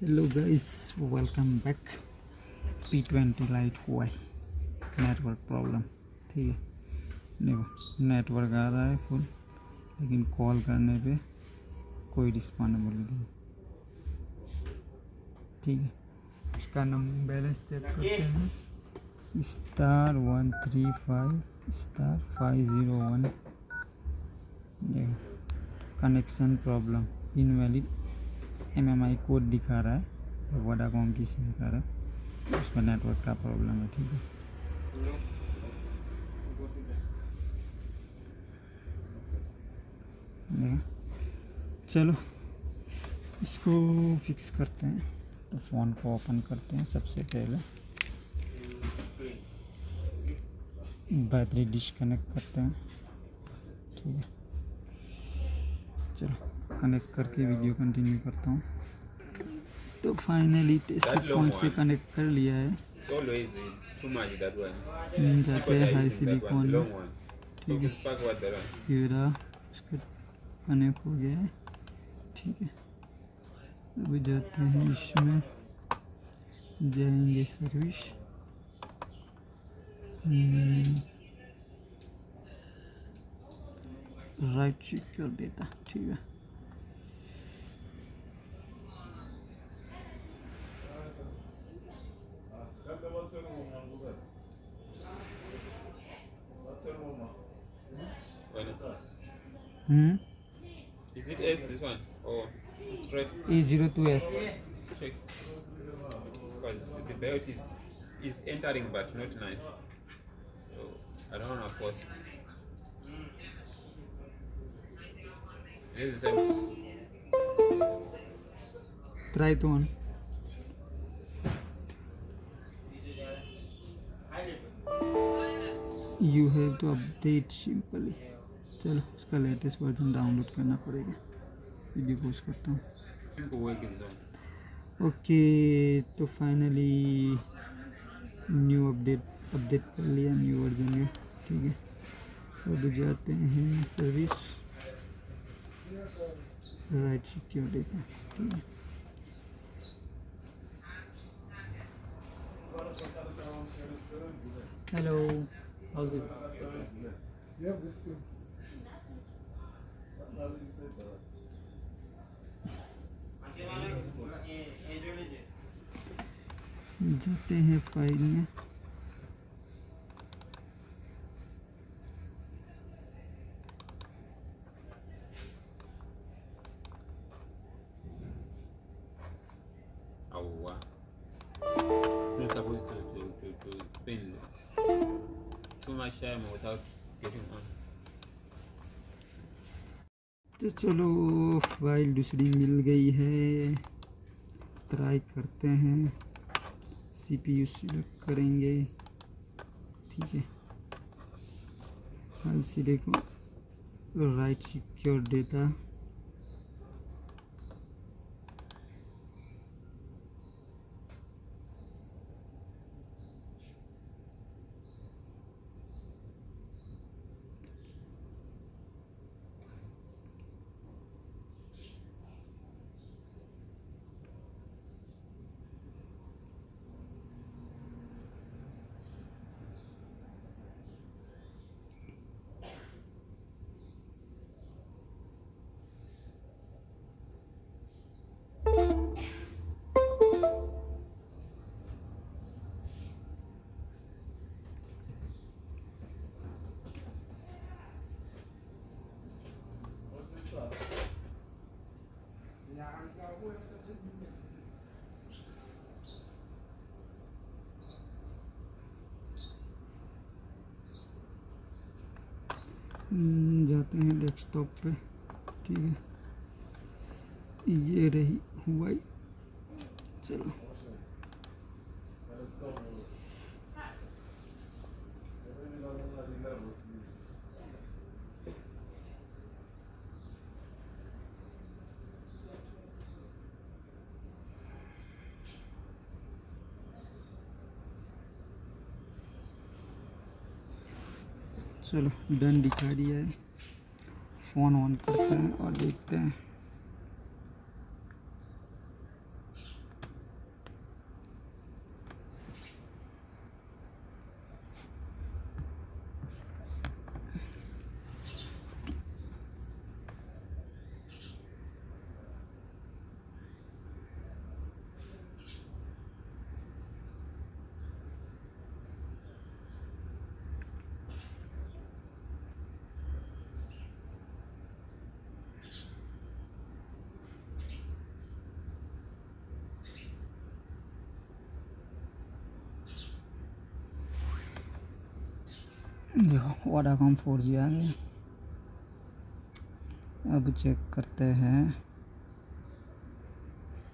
Hello guys, welcome back. P20 Lite हुआ है network problem. ठीक है, देखो नेटवर्क आ रहा है फुल, लेकिन कॉल करने पे कोई रिस्पॉन्डेबल नहीं। ठीक है, इसका नंबर बैलेंस चेक करते हैं। *135*501। Connection problem, invalid MMI code दिखा रहा है, वोडाकॉम की सिम का है, उसमें नेटवर्क का प्रॉब्लम है। ठीक है, चलो इसको फिक्स करते हैं। तो फ़ोन को ओपन करते हैं। सबसे पहले बैटरी डिस्कनेक्ट करते हैं। ठीक है, चलो कनेक्ट करके वीडियो कंटिन्यू करता हूँ। तो फाइनली टेस्ट पॉइंट से कनेक्ट कर लिया है। जाते हैं हाई सिलिकॉन में। ठीक है, ये रहा, उसका कनेक्ट हो गया है। ठीक है, अब जाते हैं इसमें, जाएंगे सर्विस। राइट चेक कर देता। ठीक है, Is it S this one or straight? A02S. Check. Because the belt is entering but not nice. So I don't wanna force. This is the same. Try it on. You have to update simply. चलो उसका latest version download करना पड़ेगा। Video post करता हूँ। Simple work is done. Okay, तो finally new update कर लिया, new version में। ठीक है, अब जाते हैं सर्विस, राइट सिक्योरिटी का। ठीक है, हेलो, हाउस इट? जाते हैं फाइल में। Awwa. You're supposed to spend too much time without getting on. तो चलो फाइल दूसरी मिल गई है, ट्राई करते हैं। CPU सिलेक्ट करेंगे। ठीक है, file select, right secure data. जाते हैं डेस्कटॉप पे। ठीक है, ये रही हुआई। चलो चलो डन दिखा दिया है। फ़ोन ऑन करते हैं और देखते हैं। देखो वोडाकॉम 4G आ गया। अब चेक करते हैं,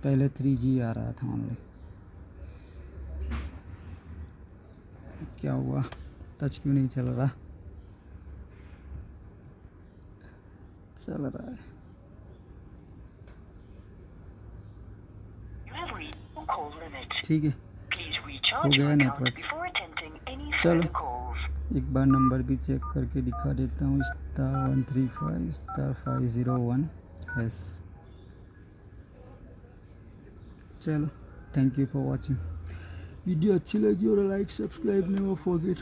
पहले 3G आ रहा था ओनली, क्या हुआ, टच क्यों नहीं चल रहा? चल रहा है। ठीक है, हो गया नेटवर्क। चलो एक बार नंबर भी चेक करके दिखा देता हूँ, *135*501#। चलो, thank you for watching. Video अच्छी लगी और लाइक सब्सक्राइब नेवर फॉरगेट।